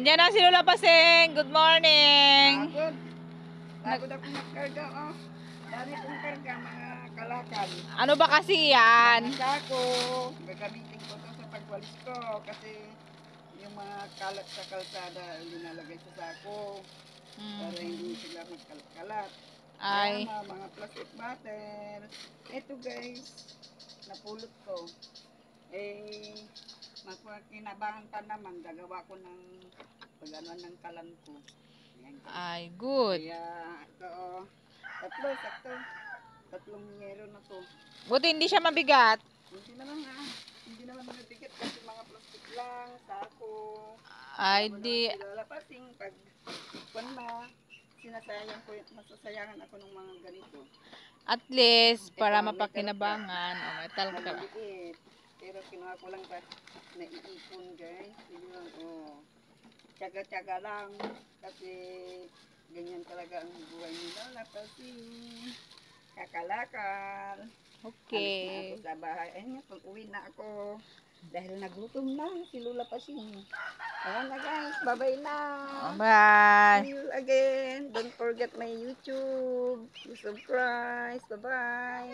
Andiyan na si Lola Paseng. Good morning. Pagod. Pagod ako magkarga, oh. Dami kong karga, mga kalakal. Ano ba kasi yan? Mga sako. Gagamitin ko ito sa pagwalis ko kasi yung mga kalat sa kalsada linalagay sa sako para hindi sila magkalat-kalat. Ay. Kaya mga plastic bottle. Ito guys, napulot ko. Kinabangan pa naman, gagawa ko ng pag-ano ng kalan ko. Ayan, guys. Ay, good. Kaya ito, oh, sakto. Tatlong yero na to. Buti hindi siya mabigat. Hindi naman mabigat kasi mga plastic lang, sako. Ay, di. Lalapasing pag masasayangan ako ng mga ganito. At least, para Ito, mapakinabangan. Oh, may talk ka. Maliliit. Pero kinuha ko lang pa naiipon guys. Yun, oh. Tsaga-tsaga lang. Kasi ganyan talaga ang buhay nila. Lapasing. Kakalakal. Okay. Alis na ako sa bahay. Ayun, pag uwi na ako. Dahil nagutom na si Lola Pasing. Ayan na guys. Bye-bye na. Bye. See you again. Don't forget my YouTube. Subscribe. Bye-bye.